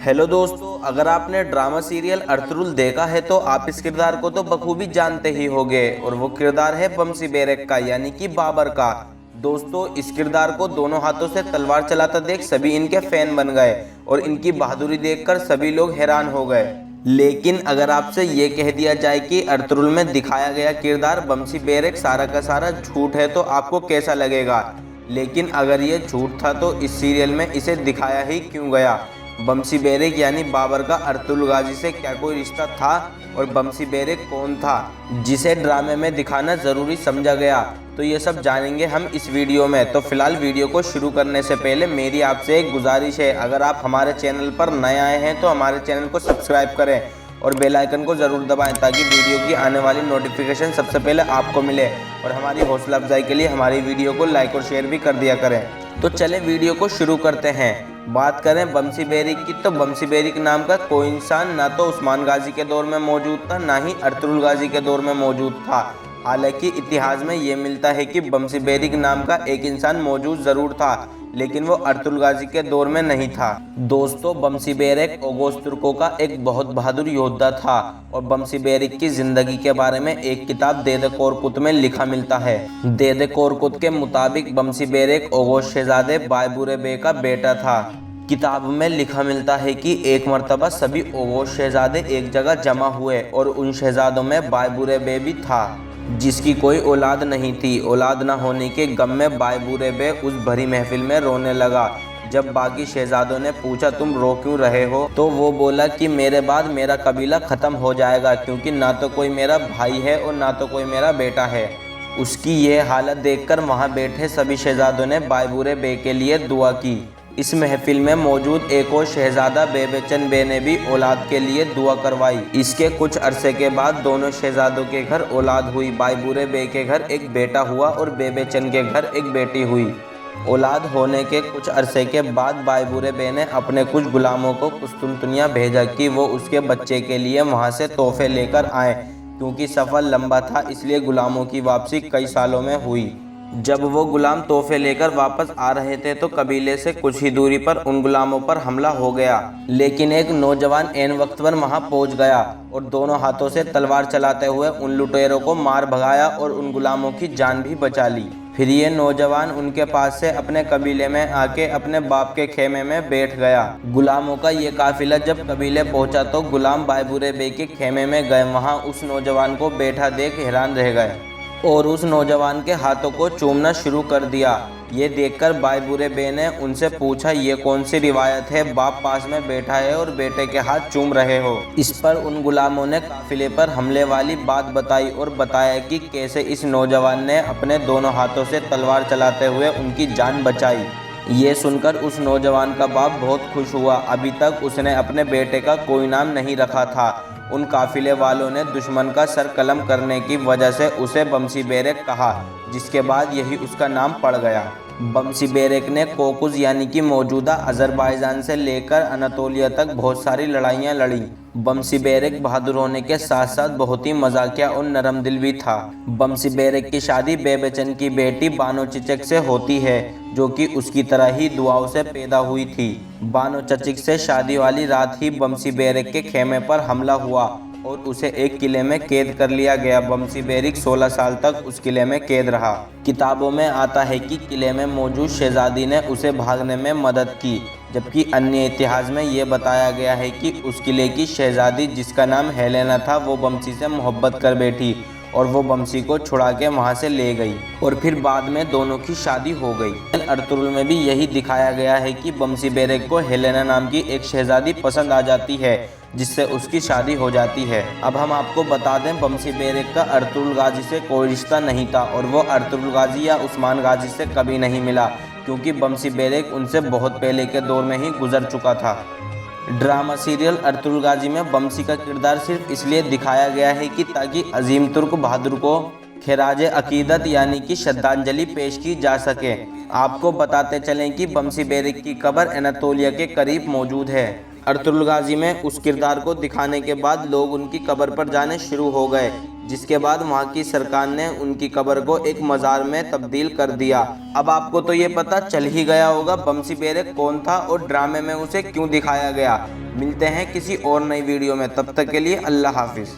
Hello दोस्तों, अगर आपने ड्रामा सीरियल अर्तुरुल देखा है तो आप इस किरदार को तो बखूबी जानते ही होंगे और वो किरदार है बमसी बेरेक का, यानी कि बाबर का। दोस्तों, इस किरदार को दोनों हाथों से तलवार चलाता देख सभी इनके फैन बन गए और इनकी बहादुरी देखकर सभी लोग हैरान हो गए। लेकिन अगर आपसे ये कह दिया जाए कि अर्तुरुल में दिखाया गया किरदार बमसी बेरेक सारा का सारा झूठ है तो आपको कैसा लगेगा? लेकिन अगर ये झूठ था तो इस सीरियल में इसे दिखाया ही क्यों गया? बमसी बेरेक यानी बाबर का अर्तुरुल गाजी से क्या कोई रिश्ता था? और बमसी बेरेक कौन था जिसे ड्रामे में दिखाना ज़रूरी समझा गया? तो ये सब जानेंगे हम इस वीडियो में। तो फिलहाल वीडियो को शुरू करने से पहले मेरी आपसे एक गुजारिश है, अगर आप हमारे चैनल पर नए आए हैं तो हमारे चैनल को सब्सक्राइब करें और बेल आइकन को ज़रूर दबाएं ताकि वीडियो की आने वाली नोटिफिकेशन सबसे पहले आपको मिले। और हमारी हौसला अफजाई के लिए हमारी वीडियो को लाइक और शेयर भी कर दिया करें। तो चलें वीडियो को शुरू करते हैं। बात करें बमसी बेरेक की, तो बमसी बेरेक नाम का कोई इंसान ना तो उस्मान गाजी के दौर में मौजूद था, ना ही अर्तुरुल गाजी के दौर में मौजूद था। हालांकि इतिहास में ये मिलता है कि बमसी बेरेक नाम का एक इंसान मौजूद ज़रूर था, लेकिन वो अर्तुरुल गाजी के दौर में नहीं था। दोस्तों, बमसी बेरेक ओगोस तुर्कों का एक बहुत बहादुर योद्धा था और बमसी बेरेक की जिंदगी के बारे में एक किताब देदे कोरकुत में लिखा मिलता है। देदे कोरकुत के मुताबिक बमसी बेरेक ओगोस शहजादे बायबूरे बे का बेटा था। किताब में लिखा मिलता है कि एक मर्तबा सभी ओगोस शहजादे एक जगह जमा हुए और उन शहजादों में बायबूरे बे भी था जिसकी कोई औलाद नहीं थी। औलाद न होने के गम में बायबूरे बे उस भरी महफिल में रोने लगा। जब बाकी शहजादों ने पूछा तुम रो क्यों रहे हो, तो वो बोला कि मेरे बाद मेरा कबीला ख़त्म हो जाएगा, क्योंकि ना तो कोई मेरा भाई है और ना तो कोई मेरा बेटा है। उसकी यह हालत देखकर वहाँ बैठे सभी शहजादों ने बायबूरे बे के लिए दुआ की। इस महफिल में मौजूद एक और शहजादा बेबेचन बे ने भी औलाद के लिए दुआ करवाई। इसके कुछ अरसे के बाद दोनों शहजादों के घर औलाद हुई। बायबूरे बे के घर एक बेटा हुआ और बेबेचन के घर एक बेटी हुई। औलाद होने के कुछ अरसे के बाद बायबूरे बे ने अपने कुछ गुलामों को कुस्तुनतुनिया भेजा कि वो उसके बच्चे के लिए वहाँ से तोहफे लेकर आएँ। क्योंकि सफ़र लंबा था इसलिए गुलामों की वापसी कई सालों में हुई। जब वो गुलाम तोहफे लेकर वापस आ रहे थे तो कबीले से कुछ ही दूरी पर उन गुलामों पर हमला हो गया। लेकिन एक नौजवान ऐन वक्त पर वहां पहुंच गया और दोनों हाथों से तलवार चलाते हुए उन लुटेरों को मार भगाया और उन गुलामों की जान भी बचा ली। फिर ये नौजवान उनके पास से अपने कबीले में आके अपने बाप के खेमे में बैठ गया। गुलामों का ये काफिला जब कबीले पहुंचा तो गुलाम बायबूरे बे के खेमे में गए। वहाँ उस नौजवान को बैठा देख हैरान रह गए और उस नौजवान के हाथों को चूमना शुरू कर दिया। ये देखकर बायबूरे बे ने उनसे पूछा ये कौन सी रिवायत है, बाप पास में बैठा है और बेटे के हाथ चूम रहे हो? इस पर उन गुलामों ने काफिले पर हमले वाली बात बताई और बताया कि कैसे इस नौजवान ने अपने दोनों हाथों से तलवार चलाते हुए उनकी जान बचाई। ये सुनकर उस नौजवान का बाप बहुत खुश हुआ। अभी तक उसने अपने बेटे का कोई नाम नहीं रखा था। उन काफिले वालों ने दुश्मन का सर कलम करने की वजह से उसे बमसी बेरेक कहा, जिसके बाद यही उसका नाम पड़ गया। बमसी बेरेक ने कोकुस यानी कि मौजूदा अजरबैजान से लेकर अनातोलिया तक बहुत सारी लड़ाइयाँ लड़ी। बमसी बेरेक बहादुर होने के साथ साथ बहुत ही मजाकिया और नरम दिल भी था। बमसी बेरेक की शादी बेबेचन की बेटी बानो चिचक से होती है, जो कि उसकी तरह ही दुआओं से पैदा हुई थी। बानो चचिक से शादी वाली रात ही बमसी बेरेक के खेमे पर हमला हुआ और उसे एक किले में कैद कर लिया गया। बमसी बेरेक 16 साल तक उस किले में कैद रहा। किताबों में आता है कि किले में मौजूद शहजादी ने उसे भागने में मदद की, जबकि अन्य इतिहास में ये बताया गया है कि उस किले की शहजादी जिसका नाम हेलेना था वो बमसी से मोहब्बत कर बैठी और वो बमसी को छुड़ा के वहाँ से ले गई और फिर बाद में दोनों की शादी हो गई। अर्तुरुल में भी यही दिखाया गया है कि बमसी बेरेक को हेलेना नाम की एक शहजादी पसंद आ जाती है जिससे उसकी शादी हो जाती है। अब हम आपको बता दें बमसी बेरेक का अर्तुरुल गाजी से कोई रिश्ता नहीं था और वो अर्तुरुल गाजी या उस्मान गाजी से कभी नहीं मिला, क्योंकि बमसी बेरेक उनसे बहुत पहले के दौर में ही गुजर चुका था। ड्रामा सीरियल अर्तुरुल गाजी में बमसी का किरदार सिर्फ इसलिए दिखाया गया है कि ताकि अजीम तुर्क बहादुर को खिराज अकीदत यानी कि श्रद्धांजलि पेश की जा सके। आपको बताते चलें कि बमसी बेरेक की कब्र अनातोलिया के करीब मौजूद है। अर्तुरुल गाजी में उस किरदार को दिखाने के बाद लोग उनकी कब्र पर जाने शुरू हो गए। जिसके बाद वहां की सरकार ने उनकी कब्र को एक मज़ार में तब्दील कर दिया। अब आपको तो ये पता चल ही गया होगा बमसी बेरेक कौन था और ड्रामे में उसे क्यों दिखाया गया। मिलते हैं किसी और नई वीडियो में, तब तक के लिए अल्लाह हाफिज़।